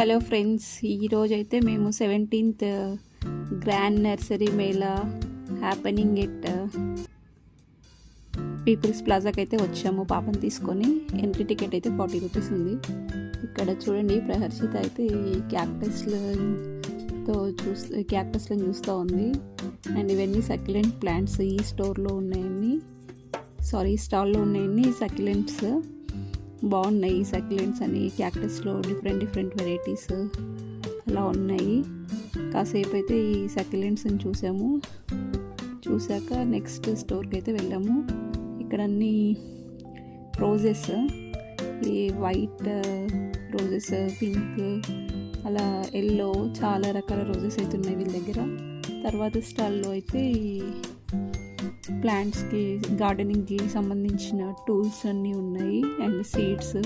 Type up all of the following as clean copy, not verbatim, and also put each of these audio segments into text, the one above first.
Hello friends, ఈరోజైతే మేము 17th grand nursery మేళా హ్యాపెనింగ్ ఎట్ పీపుల్స్ ప్లాజాకి అయితే వచ్చాము పాపని తీసుకొని. ఎంట్రీ టికెట్ అయితే 40 రూపీస్ ఉంది. ఇక్కడ చూడండి, ప్రహర్షిత అయితే ఈ క్యాక్టస్లను చూస్తూ ఉంది. అండ్ ఇవన్నీ సక్యులెంట్ ప్లాంట్స్ ఈ స్టాల్లో ఉన్నాయన్నీ సక్యులెంట్స్ బాగున్నాయి. ఈ సక్యులెంట్స్ అని క్యాక్టస్లో డిఫరెంట్ వెరైటీస్ అలా ఉన్నాయి. కాసేపు అయితే ఈ సక్యులెంట్స్ని చూసాక నెక్స్ట్ స్టోర్కి అయితే వెళ్ళాము. ఇక్కడ అన్ని రోజెస్, ఈ వైట్ రోజెస్, పింక్, అలా ఎల్లో, చాలా రకాల రోజెస్ అయితే ఉన్నాయి వీళ్ళ దగ్గర. తర్వాత స్టాల్లో అయితే ఈ ప్లాంట్స్కి, గార్డెనింగ్కి సంబంధించిన టూల్స్ అన్నీ ఉన్నాయి. అండ్ సీడ్స్,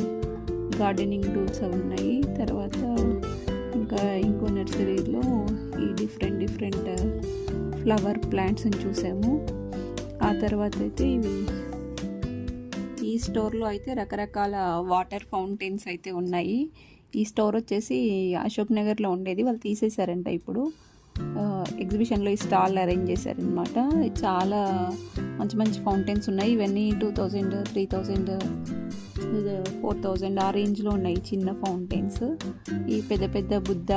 గార్డెనింగ్ టూల్స్ అవి ఉన్నాయి. తర్వాత ఇంకో నర్సరీలో ఈ డిఫరెంట్ ఫ్లవర్ ప్లాంట్స్ని చూసాము. ఆ తర్వాత అయితే ఈ స్టోర్లో అయితే రకరకాల వాటర్ ఫౌంటైన్స్ అయితే ఉన్నాయి. ఈ స్టోర్ వచ్చేసి అశోక్ నగర్లో ఉండేది, వాళ్ళు తీసేశారంట. ఇప్పుడు ఎగ్జిబిషన్లో ఈ స్టాల్ అరేంజ్ చేశారనమాట. చాలా మంచి ఫౌంటైన్స్ ఉన్నాయి. ఇవన్నీ 2000, 3000, 4000 ఆ రేంజ్లో ఉన్నాయి చిన్న ఫౌంటైన్స్. ఈ పెద్ద బుద్ధ,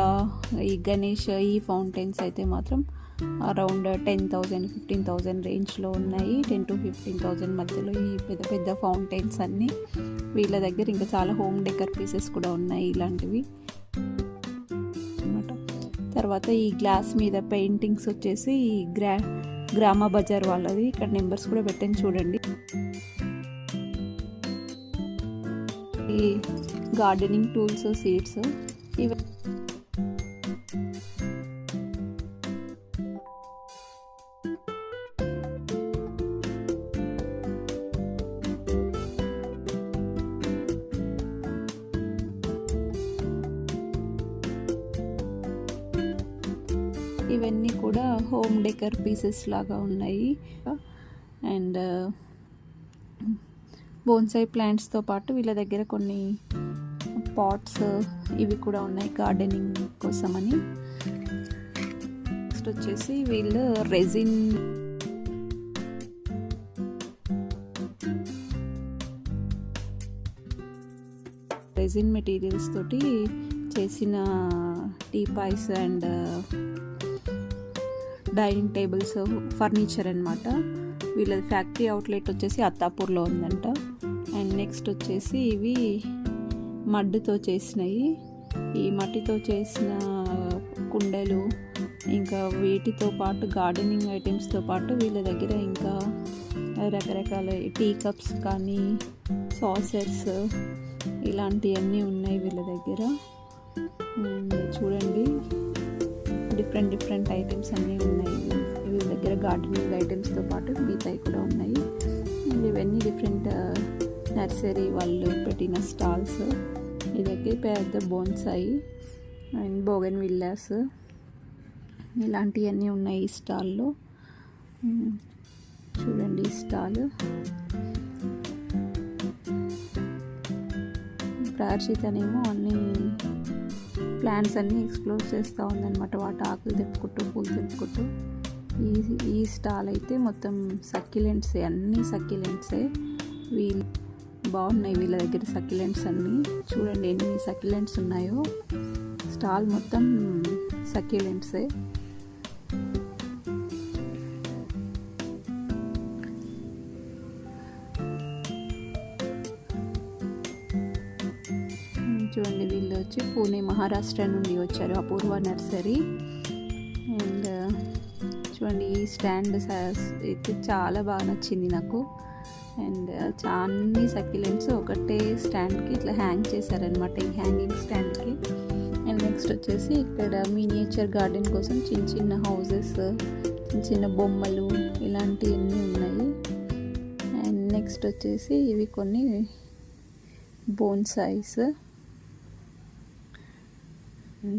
ఈ గణేష్, ఈ ఫౌంటైన్స్ అయితే మాత్రం అరౌండ్ 10,000, 15,000 రేంజ్లో ఉన్నాయి. 10,000 to 15,000 మధ్యలో ఈ పెద్ద ఫౌంటైన్స్ అన్నీ వీళ్ళ దగ్గర. ఇంకా చాలా హోమ్ డెకర్ పీసెస్ కూడా ఉన్నాయి ఇలాంటివి. తర్వాత ఈ గ్లాస్ మీద పెయింటింగ్స్ వచ్చేసి గ్రామ బజార్ వాళ్ళది. ఇక్కడ నెంబర్స్ కూడా పెట్టాను చూడండి. ఈ గార్డెనింగ్ టూల్స్, సీడ్స్ ఇవన్నీ కూడా హోమ్ డెకర్ పీసెస్ లాగా ఉన్నాయి. అండ్ బోన్సాయి ప్లాంట్స్తో పాటు వీళ్ళ దగ్గర కొన్ని పాట్స్ ఇవి కూడా ఉన్నాయి గార్డెనింగ్ కోసమని. నెక్స్ట్ వచ్చేసి వీళ్ళు రెజిన్ మెటీరియల్స్ తోటి చేసిన టీపాయ్స్ అండ్ డైనింగ్ టేబుల్స్, ఫర్నిచర్ అన్నమాట. వీళ్ళది ఫ్యాక్టరీ అవుట్లెట్ వచ్చేసి అత్తాపూర్లో ఉందంట. అండ్ నెక్స్ట్ వచ్చేసి ఇవి మడ్డుతో చేసినవి, ఈ మట్టితో చేసిన కుండలు, ఇంకా వీటితో పాటు గార్డెనింగ్ ఐటమ్స్తో పాటు వీళ్ళ దగ్గర ఇంకా రకరకాల టీ కప్స్ కానీ, సాసర్స్, ఇలాంటివన్నీ ఉన్నాయి వీళ్ళ దగ్గర. చూడండి, డిఫరెంట్ ఐటమ్స్ అన్నీ ఉన్నాయి వీళ్ళ దగ్గర. గార్డెనింగ్ ఐటమ్స్తో పాటు మిగతాయి కూడా ఉన్నాయి. అండ్ ఇవన్నీ డిఫరెంట్ నర్సరీ వాళ్ళు పెట్టిన స్టాల్స్. ఇదైతే పెద్ద బోన్సాయి అండ్ బోగన్ విల్లాస్, ఇలాంటివన్నీ ఉన్నాయి ఈ స్టాల్లో. చూడండి ఈ స్టాల్. ప్రార్షితనేమో అన్ని ప్లాంట్స్ అన్నీ ఎక్స్ప్లోర్ చేస్తూ ఉందన్నమాట. వాటి ఆకులు తెప్పుకుంటూ, పూలు తెప్పుకుంటూ. ఈ స్టాల్ అయితే మొత్తం సక్యులెంట్సే, అన్నీ సక్యులెంట్సే. బాగున్నాయి వీళ్ళ దగ్గర సక్యులెంట్స్ అన్నీ. చూడండి ఎన్ని సక్యులెంట్స్ ఉన్నాయో. స్టాల్ మొత్తం సక్యులెంట్సే. చూడండి, వీళ్ళు వచ్చి పూణే, మహారాష్ట్ర నుండి వచ్చారు, అపూర్వ నర్సరీ. అండ్ చూడండి, ఈ స్టాండ్ అయితే చాలా బాగా నచ్చింది నాకు. అండ్ అన్ని సక్యులెంట్స్ ఒకటే స్టాండ్కి ఇట్లా హ్యాంగ్ చేశారనమాట, ఈ హ్యాంగింగ్ స్టాండ్కి. అండ్ నెక్స్ట్ వచ్చేసి ఇక్కడ మినియేచర్ గార్డెన్ కోసం చిన్న హౌజెస్, చిన్న బొమ్మలు, ఇలాంటివన్నీ ఉన్నాయి. అండ్ నెక్స్ట్ వచ్చేసి ఇవి కొన్ని బోన్సాయిస్.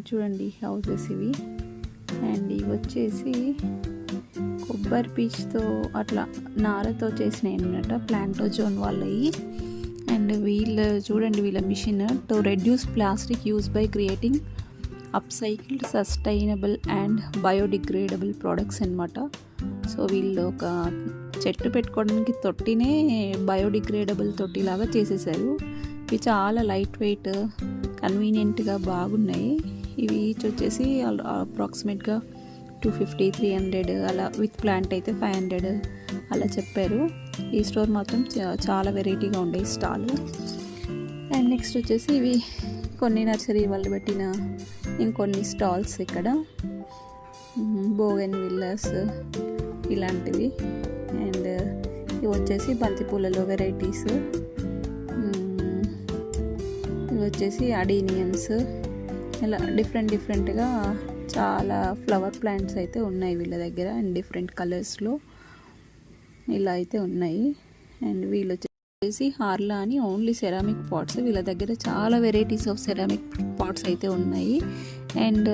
చూడండి హౌజెస్ ఇవి. అండ్ ఇవి వచ్చేసి కొబ్బరి పీచుతో అట్లా నారతో చేసినాయి అన్నమాట, ప్లాంటోజోన్ వాళ్ళవి. అండ్ చూడండి వీళ్ళ mission to reduce plastic use by creating upcycled sustainable and biodegradable products అనమాట. సో వీళ్ళు ఒక చెట్టు పెట్టుకోవడానికి తొట్టినే బయోడిగ్రేడబుల్ తొట్టిలాగా చేసేసారు. ఇవి చాలా లైట్ వెయిట్, కన్వీనియంట్గా బాగున్నాయి. ఇవి ఈచ్ వచ్చేసి అప్రాక్సిమేట్గా 250, 300 అలా, విత్ ప్లాంట్ అయితే 500 అలా చెప్పారు. ఈ స్టోర్ మాత్రం చాలా వెరైటీగా ఉండే స్టాల్. అండ్ నెక్స్ట్ వచ్చేసి ఇవి కొన్ని నర్సరీ వాళ్ళు పెట్టిన ఇంకొన్ని స్టాల్స్ ఇక్కడ, బోగన్ విల్లాస్ ఇలాంటివి. అండ్ ఇవి వచ్చేసి బంతిపూలలో వెరైటీస్, ఇవి వచ్చేసి అడీనియమ్స్, ఇలా డిఫరెంట్గా చాలా ఫ్లవర్ ప్లాంట్స్ అయితే ఉన్నాయి వీళ్ళ దగ్గర అండ్ డిఫరెంట్ కలర్స్లో ఇలా అయితే ఉన్నాయి. అండ్ వీళ్ళు వచ్చేసి హార్లా అని ఓన్లీ సెరామిక్ పాట్స్, వీళ్ళ దగ్గర చాలా వెరైటీస్ ఆఫ్ సెరామిక్ పాట్స్ అయితే ఉన్నాయి. అండ్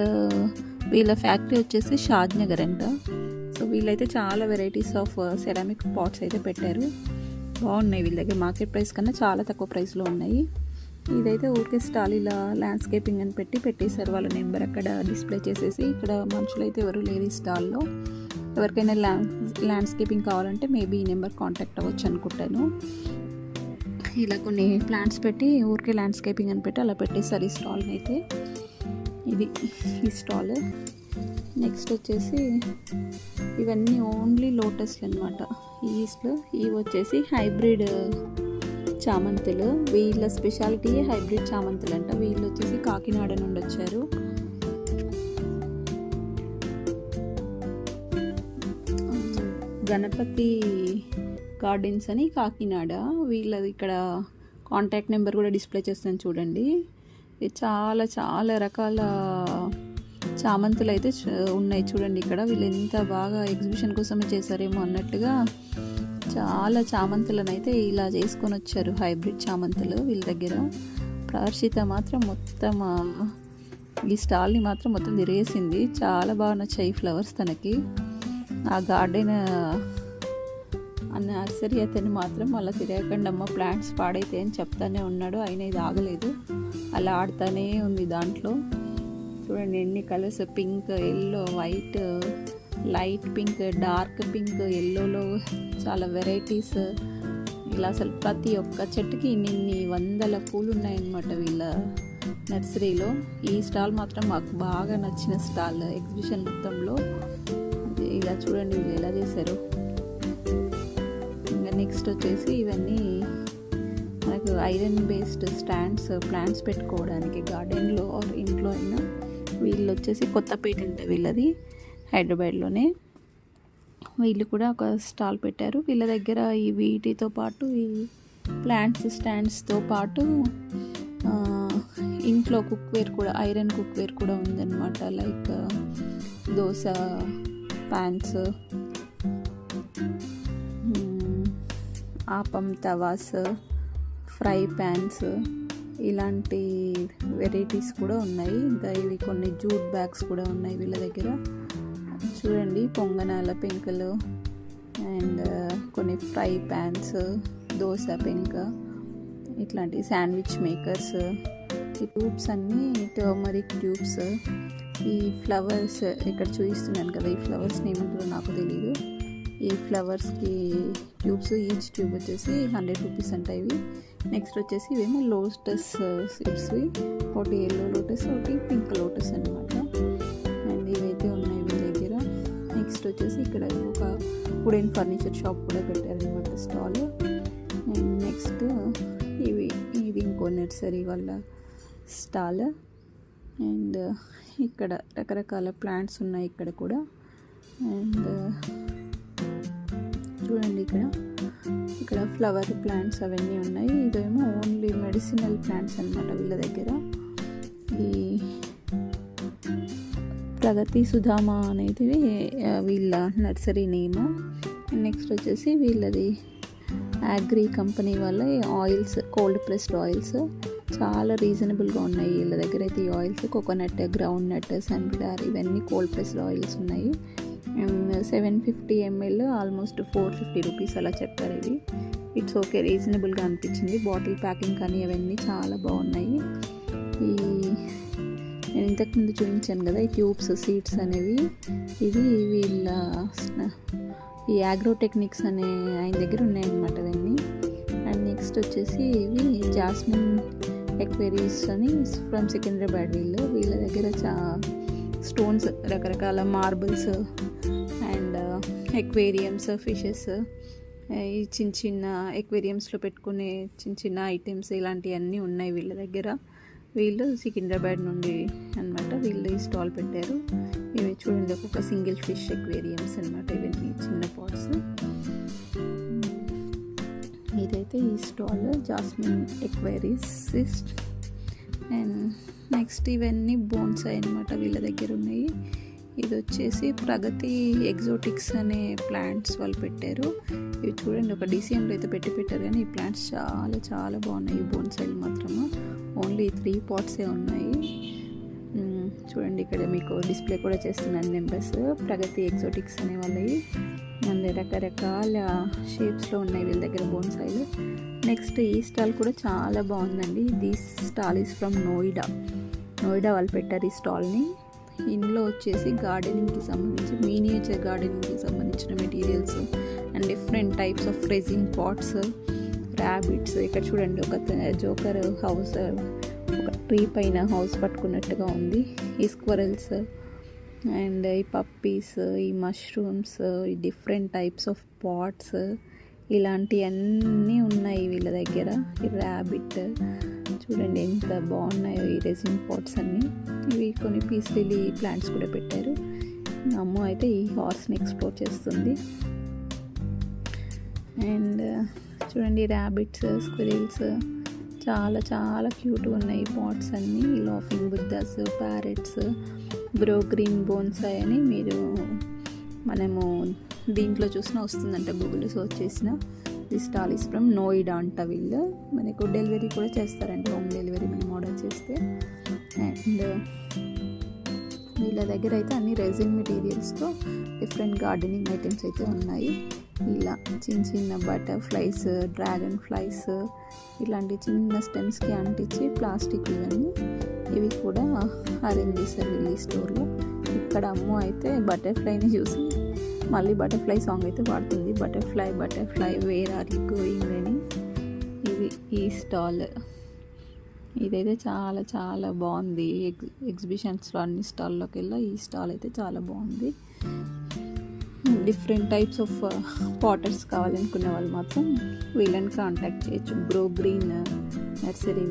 వీళ్ళ ఫ్యాక్టరీ వచ్చేసి షాద్నగర్ అంట. సో వీళ్ళైతే చాలా వెరైటీస్ ఆఫ్ సెరామిక్ పాట్స్ అయితే పెట్టారు, బాగున్నాయి. వీళ్ళ దగ్గర మార్కెట్ ప్రైస్ కన్నా చాలా తక్కువ ప్రైస్లో ఉన్నాయి. ఇదైతే ఊరికే స్టాల్ ఇలా ల్యాండ్స్కేపింగ్ అని పెట్టేశారు, వాళ్ళ నెంబర్ అక్కడ డిస్ప్లే చేసేసి. ఇక్కడ మనుషులైతే ఎవరు లేరు ఈ స్టాల్లో. ఎవరికైనా ల్యాండ్స్కేపింగ్ కావాలంటే మేబీ ఈ నెంబర్ కాంటాక్ట్ అవ్వచ్చు అనుకుంటాను. ఇలా కొన్ని ప్లాంట్స్ పెట్టి ఊరికే ల్యాండ్స్కేపింగ్ అని పెట్టి అలా పెట్టేశారు ఈ స్టాల్ని అయితే. ఇది ఈ స్టాల్. నెక్స్ట్ వచ్చేసి ఇవన్నీ ఓన్లీ లోటస్లు అనమాట ఈస్ట్లో. ఇవి వచ్చేసి హైబ్రిడ్ చామంతులు, వీళ్ళ స్పెషాలిటీ హైబ్రిడ్ చామంతులు అంట. వీళ్ళు వచ్చేసి కాకినాడ నుండి వచ్చారు. గణపతి గార్డెన్స్ అని కాకినాడ, వీళ్ళది ఇక్కడ కాంటాక్ట్ నెంబర్ కూడా డిస్ప్లే చేస్తాను చూడండి. చాలా చాలా రకాల చామంతులు అయితే ఉన్నాయి చూడండి ఇక్కడ. వీళ్ళు ఎంత బాగా ఎగ్జిబిషన్ కోసమే చేశారేమో అన్నట్టుగా చాలా చామంతులను అయితే ఇలా చేసుకొని వచ్చారు, హైబ్రిడ్ చామంతులు వీళ్ళ దగ్గర. ప్రహర్షిత మాత్రం మొత్తం ఈ స్టాల్ని మాత్రం మొత్తం తిరిగేసింది, చాలా బాగా నచ్చాయి ఫ్లవర్స్ తనకి. ఆ గార్డెన్ అన్న నర్సరీ అతను మాత్రం అలా తిరగకండి అమ్మ, ప్లాంట్స్ పాడైతే అని చెప్తానే ఉన్నాడు, అయినా ఇది ఆగలేదు, అలా ఆడుతూనే ఉంది దాంట్లో. చూడండి ఎన్ని colours, pink, yellow, white, light pink, dark pink, ఎల్లోలో చాలా వెరైటీస్. ఇలా అసలు ప్రతి ఒక్క చెట్టుకి ఇన్ని వందల పూలు ఉన్నాయన్నమాట వీళ్ళ నర్సరీలో. ఈ స్టాల్ మాత్రం మాకు బాగా నచ్చిన స్టాల్ ఎగ్జిబిషన్ మొత్తంలో. ఇలా చూడండి వీళ్ళు ఎలా చేశారు. ఇంకా నెక్స్ట్ వచ్చేసి ఇవన్నీ మనకు ఐరన్ బేస్డ్ స్టాండ్స్, ప్లాంట్స్ పెట్టుకోవడానికి గార్డెన్లో ఆర్ ఇంట్లో అయినా. వీళ్ళు వచ్చేసి కొత్తపేట అంటే వీళ్ళది, హైదరాబాద్లోనే. వీళ్ళు కూడా ఒక స్టాల్ పెట్టారు. వీళ్ళ దగ్గర ఈ వీటితో పాటు ఈ ప్లాంట్స్ స్టాండ్స్తో పాటు ఇంట్లో కుక్వేర్ కూడా, ఐరన్ కుక్వేర్ కూడా ఉందన్నమాట. Like dosa pans, appam tawas, fry pans, ఇలాంటి వెరైటీస్ కూడా ఉన్నాయి. ఇంకా ఇవి కొన్ని జూట్ బ్యాగ్స్ కూడా ఉన్నాయి వీళ్ళ దగ్గర. చూడండి పొంగనాల పెంకులు అండ్ కొన్ని ఫ్రై ప్యాన్స్, దోశ పెంక, ఇట్లాంటి శాండ్విచ్ మేకర్స్, ఈ ట్యూబ్స్ అన్నీ టర్మరిక్ ట్యూబ్స్. ఈ ఫ్లవర్స్ ఇక్కడ చూపిస్తున్నాను కదా, ఈ ఫ్లవర్స్ని ఏమంటారో నాకు తెలీదు. ఈ ఫ్లవర్స్కి ట్యూబ్స్, ఈచ్ ట్యూబ్ వచ్చేసి 100 రూపీస్ అంట ఇవి. నెక్స్ట్ వచ్చేసి ఇవేమో లోటస్ సీడ్స్వి, ఒకటి ఎల్లో లోటస్, ఒకటి పింక్ లోటస్ అనమాట. అండ్ ఇవైతే ఉన్నాయి వీళ్ళ దగ్గర. నెక్స్ట్ వచ్చేసి ఇక్కడ ఒక వుడెన్ ఫర్నిచర్ షాప్ కూడా పెట్టారనమాట స్టాల్. అండ్ నెక్స్ట్ ఇది ఇంకో నర్సరీ వాళ్ళ స్టాల్. అండ్ ఇక్కడ రకరకాల ప్లాంట్స్ ఉన్నాయి ఇక్కడ కూడా. అండ్ చూడండి ఇక్కడ ఫ్లవర్ ప్లాంట్స్ అవన్నీ ఉన్నాయి. ఇదేమో ఓన్లీ మెడిసినల్ ప్లాంట్స్ అనమాట వీళ్ళ దగ్గర. ఈ ప్రగతి సుధామ అనేది వీళ్ళ నర్సరీ నేమ్. నెక్స్ట్ వచ్చేసి వీళ్ళది అగ్రి కంపెనీ వాళ్ళ ఆయిల్స్, కోల్డ్ ప్రెస్డ్ ఆయిల్స్ చాలా రీజనబుల్గా ఉన్నాయి వీళ్ళ దగ్గర అయితే. ఈ oils coconut, ground nut, sunflower ఇవన్నీ కోల్డ్ ప్రెస్డ్ ఆయిల్స్ ఉన్నాయి. 750 ml ఆల్మోస్ట్ 450 రూపీస్ అలా చెప్పారు ఇవి. ఇట్స్ ఓకే, రీజనబుల్గా అనిపించింది. బాటిల్ ప్యాకింగ్ కానీ అవన్నీ చాలా బాగున్నాయి. నేను ఇంతకుముందు చూపించాను కదా ఈ ట్యూబ్స్ సీడ్స్ అనేవి, ఇది వీళ్ళ ఈ అగ్రోటెక్నిక్స్ అనే ఆయన దగ్గర ఉన్నాయన్నమాట ఇవన్నీ. అండ్ నెక్స్ట్ వచ్చేసి ఇవి జాస్మిన్ ఎక్వేరీస్ అని ఫ్రమ్ సికింద్రాబాద్. వీళ్ళ దగ్గర స్టోన్స్, రకరకాల మార్బుల్స్ అండ్ ఎక్వేరియమ్స్, ఫిషెస్, ఈ చిన్న చిన్న ఎక్వేరియంస్లో పెట్టుకునే చిన్న చిన్న ఐటమ్స్ ఇలాంటివన్నీ ఉన్నాయి వీళ్ళ దగ్గర. వీళ్ళు సికింద్రాబాద్ నుండి అనమాట వీళ్ళు ఈ స్టాల్ పెట్టారు. ఇవి చూడండి, ఒక్కొక్క సింగిల్ ఫిష్ ఎక్వేరియమ్స్ అనమాట, ఇవన్నీ చిన్న పాట్స్. ఇదైతే ఈ స్టాల్ జాస్మిన్ ఎక్వేరీస్. అండ్ నెక్స్ట్ ఇవన్నీ బోన్సాయ్ అనమాట వీళ్ళ దగ్గర ఉన్నాయి. ఇది వచ్చేసి ప్రగతి ఎగ్జోటిక్స్ అనే ప్లాంట్స్ వాళ్ళు పెట్టారు. ఇవి చూడండి, ఒక DCMలో అయితే పెట్టారు కానీ ఈ ప్లాంట్స్ చాలా చాలా బాగున్నాయి. ఈ బోన్సాయిలు మాత్రము ఓన్లీ 3 పాట్సే ఉన్నాయి. చూడండి, ఇక్కడ మీకు డిస్ప్లే కూడా చేస్తున్నాను నెంబర్స్. ప్రగతి ఎగ్జోటిక్స్ అనే వాళ్ళవి అండ్ రకరకాల షేప్స్లో ఉన్నాయి వీళ్ళ దగ్గర బోన్సాయిలు. నెక్స్ట్ ఈ స్టాల్ కూడా చాలా బాగుందండి. This stall is from Noida వాళ్ళు పెట్టారు ఈ స్టాల్ని. ఇందులో వచ్చేసి గార్డెనింగ్కి సంబంధించి, మినియేచర్ గార్డెనింగ్కి సంబంధించిన materials and different types of resin pots, rabbits. ఇక్కడ చూడండి, ఒక జోకర్ హౌస్, ఒక ట్రీ పైన హౌస్ పట్టుకున్నట్టుగా ఉంది. ఈ స్క్వరల్స్ అండ్ ఈ పప్పీస్, ఈ మష్రూమ్స్, ఈ డిఫరెంట్ టైప్స్ ఆఫ్ పాట్స్, ఇలాంటివన్నీ ఉన్నాయి వీళ్ళ దగ్గర. ఈ ర్యాబిట్ చూడండి ఎంత బాగున్నాయో ఈ రెసిన్ పాట్స్ అన్నీ. ఇవి కొన్ని పీస్ లిల్లీ ప్లాంట్స్ కూడా పెట్టారు. అమ్మ అయితే ఈ హార్స్ని ఎక్స్ప్లోర్ చేస్తుంది. అండ్ చూడండి, ర్యాబిట్స్, స్క్విరిల్స్ చాలా చాలా క్యూట్గా ఉన్నాయి పాట్స్ అన్నీ. Laughing Buddha's, parrots, grow green bonsai అని మీరు మనము దీంట్లో చూసినా వస్తుందంట, గూగుల్లో సర్చ్ చేసిన. ఈ స్టాల్ ఈస్ ఫ్రమ్ నోయిడా అంట. వీళ్ళు మనకు డెలివరీ కూడా చేస్తారంట, హోమ్ డెలివరీ మనం ఆర్డర్ చేస్తే. అండ్ వీళ్ళ దగ్గర అయితే అన్ని రెజిన్ మెటీరియల్స్తో డిఫరెంట్ గార్డెనింగ్ ఐటమ్స్ అయితే ఉన్నాయి. ఇలా చిన్న చిన్న బటర్ఫ్లైస్, డ్రాగన్ ఫ్లైస్, ఇలాంటి చిన్న స్టెమ్స్కి అంటించి ప్లాస్టిక్ ఇవి కూడా అరేంజ్ చేశారు వీళ్ళు ఈ స్టోర్లో. ఇక్కడ అమ్మ అయితే బటర్ఫ్లైని చూసి మళ్ళీ బటర్ఫ్లై సాంగ్ అయితే పాడుతుంది. Butterfly butterfly where are you going అని. ఇది ఈ స్టాల్, ఇదైతే చాలా చాలా బాగుంది. ఎగ్జిబిషన్స్లో అన్ని స్టాల్లోకి వెళ్ళా ఈ స్టాల్ అయితే చాలా బాగుంది. డిఫరెంట్ టైప్స్ ఆఫ్ పాటర్స్ కావాలనుకునే వాళ్ళు మాత్రం వీళ్ళని కాంటాక్ట్ చేయొచ్చు. Grow green nursery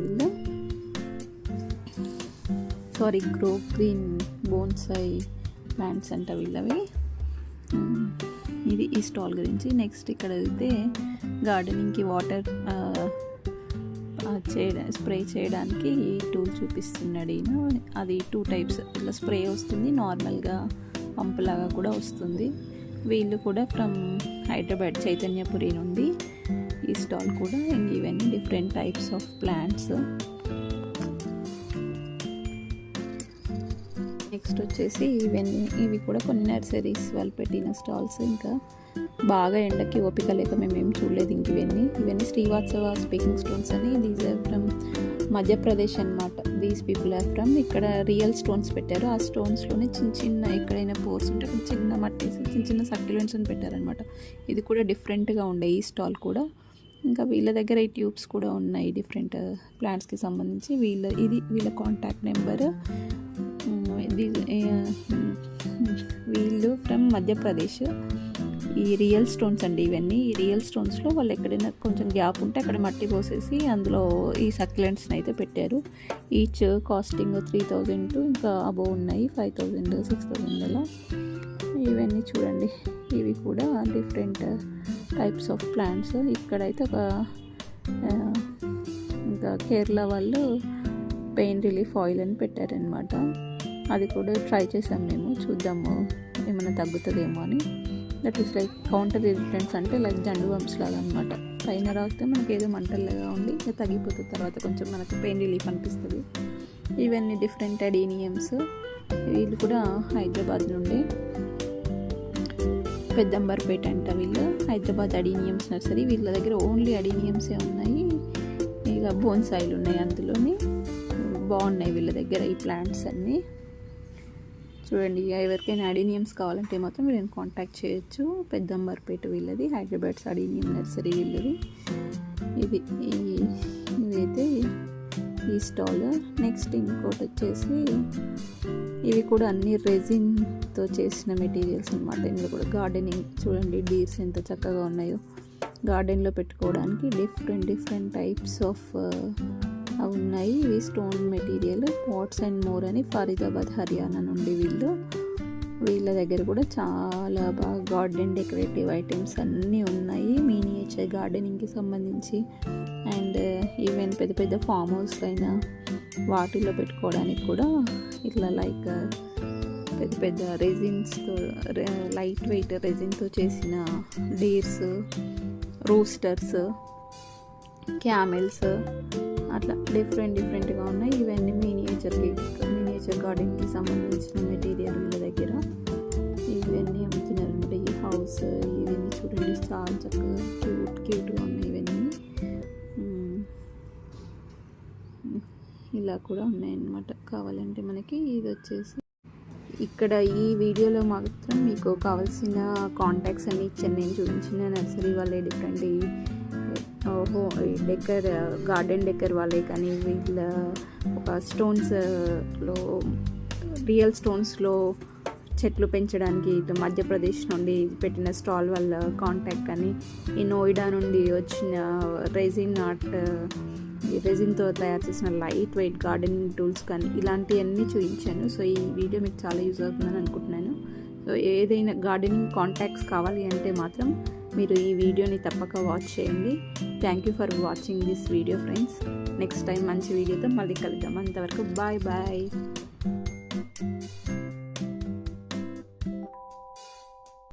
grow green bonsai plants అంట వీళ్ళవి. ఇది ఈ స్టాల్ గురించి. నెక్స్ట్ ఇక్కడ అయితే గార్డెనింగ్కి వాటర్ స్ప్రే చేయడానికి ఈ టూల్ చూపిస్తున్నాడు ఈయన. అది 2 టైప్స్, ఇట్లా స్ప్రే వస్తుంది, నార్మల్గా పంపులాగా కూడా వస్తుంది. వీళ్ళు కూడా ఫ్రమ్ హైదరాబాద్ చైతన్యపురి నుండి ఈ స్టాల్ కూడా. ఇవన్నీ different types of plants. Next వచ్చేసి ఇవి కూడా కొన్ని నర్సరీస్ వాళ్ళు పెట్టిన స్టాల్స్. ఇంకా బాగా ఎండకి ఓపిక లేక మేమేం చూడలేదు. ఇంక ఇవన్నీ శ్రీవాత్సవ స్పీకింగ్ స్టోన్స్ అని. దీస్ ఆర్ ఫ్రమ్ మధ్యప్రదేశ్ అనమాట. These people are from. ఇక్కడ రియల్ స్టోన్స్ పెట్టారు. ఆ స్టోన్స్లోనే చిన్న చిన్న ఎక్కడైనా పోర్స్ ఉంటే అక్కడ చిన్న మట్టేసి చిన్న చిన్న సక్యులెంట్స్ అని పెట్టారనమాట. ఇది కూడా డిఫరెంట్గా ఉండే ఈ స్టాల్ కూడా. ఇంకా వీళ్ళ దగ్గర ఈ ట్యూబ్స్ కూడా ఉన్నాయి డిఫరెంట్ ప్లాంట్స్కి సంబంధించి. వీళ్ళ కాంటాక్ట్ నెంబర్. వీళ్ళు ఫ్రమ్ మధ్యప్రదేశ్. ఈ రియల్ స్టోన్స్ అండి ఇవన్నీ. ఈ రియల్ స్టోన్స్లో వాళ్ళు ఎక్కడైనా కొంచెం గ్యాప్ ఉంటే అక్కడ మట్టి పోసేసి అందులో ఈ సక్యులెంట్స్ని అయితే పెట్టారు. ఈచ్ కాస్టింగ్ 3000 ఇంకా అబోవ్ ఉన్నాయి, 5000, 6000 అలా. ఇవన్నీ చూడండి, ఇవి కూడా డిఫరెంట్ టైప్స్ ఆఫ్ ప్లాంట్స్. ఇక్కడైతే ఇంకా కేరళ వాళ్ళు పెయిన్ రిలీఫ్ ఆయిల్ అని పెట్టారనమాట. అది కూడా ట్రై చేసాం మేము, చూద్దాము ఏమైనా తగ్గుతుందేమో అని. That is like counter irritants, అంటే లైక్ జండు బంప్స్ లాగా అనమాట. పైన రాస్తే మనకి ఏదో మంటల్లాగా ఉండి ఇంకా తగ్గిపోతుంది, తర్వాత కొంచెం మనకు పెయిన్ రిలీఫ్ అనిపిస్తుంది. ఇవన్నీ డిఫరెంట్ అడీనియమ్స్. వీళ్ళు కూడా హైదరాబాద్ నుండి. పెద్దంబర్పేట అంట వీళ్ళు, హైదరాబాద్ అడీనియమ్స్ నర్సరీ. వీళ్ళ దగ్గర ఓన్లీ అడీనియమ్సే ఉన్నాయి, ఇక బోన్సాయిలు ఉన్నాయి అందులోని. బాగున్నాయి వీళ్ళ దగ్గర ఈ ప్లాంట్స్ అన్నీ. చూడండి, ఎవరికైనా అడీనియమ్స్ కావాలంటే మాత్రం వీళ్ళని కాంటాక్ట్ చేయొచ్చు. పెద్దంబర్పేట వీళ్ళది, హైదరాబాద్ అడీనియం నర్సరీ వీళ్ళది. ఇదైతే ఈ స్టాల్. నెక్స్ట్ ఇంకోటి వచ్చేసి ఇవి కూడా అన్ని రెజిన్తో చేసిన మెటీరియల్స్ అనమాట. ఇందులో కూడా గార్డెనింగ్ చూడండి, డీర్స్ ఎంత చక్కగా ఉన్నాయో. గార్డెన్లో పెట్టుకోవడానికి డిఫరెంట్ టైప్స్ ఆఫ్ ఉన్నాయి. ఇవి stone material, pots and more అని ఫరీదాబాద్ హర్యానా నుండి వీళ్ళ దగ్గర కూడా చాలా బాగా గార్డెన్ డెకరేటివ్ ఐటమ్స్ అన్నీ ఉన్నాయి, మినియేచర్ గార్డెనింగ్కి సంబంధించి. అండ్ ఈవెన్ పెద్ద పెద్ద ఫామ్ హౌస్లో అయినా వాటిలో పెట్టుకోవడానికి కూడా ఇట్లా లైక్ పెద్ద రెజిన్స్తో, లైట్ వెయిట్ రెజిన్తో చేసిన డీర్స్, రూస్టర్స్, క్యామెల్స్, అట్లా డిఫరెంట్గా ఉన్నాయి. ఇవన్నీ మినియేచర్ గార్డెన్కి సంబంధించిన మెటీరియల్ వీళ్ళ దగ్గర. ఇవన్నీ అమ్ముతున్నారు అనమాట. ఈ హౌస్ ఇవన్నీ చూడండి, చాలా చక్కగా క్యూట్గా ఉన్నాయి ఇవన్నీ. ఇలా కూడా ఉన్నాయన్నమాట. కావాలంటే మనకి ఇది వచ్చేసి ఇక్కడ ఈ వీడియోలో మాత్రం మీకు కావాల్సిన కాంటాక్ట్స్ అన్నీ ఇచ్చాను నేను. చూపించిన నర్సరీ వాళ్ళే డిఫరెంట్ గార్డెన్ డెకర్ వాళ్ళే, కానీ వీళ్ళ ఒక స్టోన్స్లో, రియల్ స్టోన్స్లో చెట్లు పెంచడానికి ఇటు మధ్యప్రదేశ్ నుండి పెట్టిన స్టాల్ వాళ్ళ కాంటాక్ట్, కానీ ఈ నోయిడా నుండి వచ్చిన రెజిన్తో తయారు చేసిన లైట్ వెయిట్ గార్డెనింగ్ టూల్స్ కానీ ఇలాంటివన్నీ చూపించాను. సో ఈ వీడియో మీకు చాలా యూజ్ అవుతుందని అనుకుంటున్నాను. సో ఏదైనా గార్డెనింగ్ కాంటాక్ట్స్ కావాలి అంటే మాత్రం మీరు ఈ వీడియోని తప్పక వాచ్ చేయండి. Thank you for watching this video friends. Next time మంచి వీడియోతో మళ్ళీ కలుద్దాం. అంతవరకు బాయ్.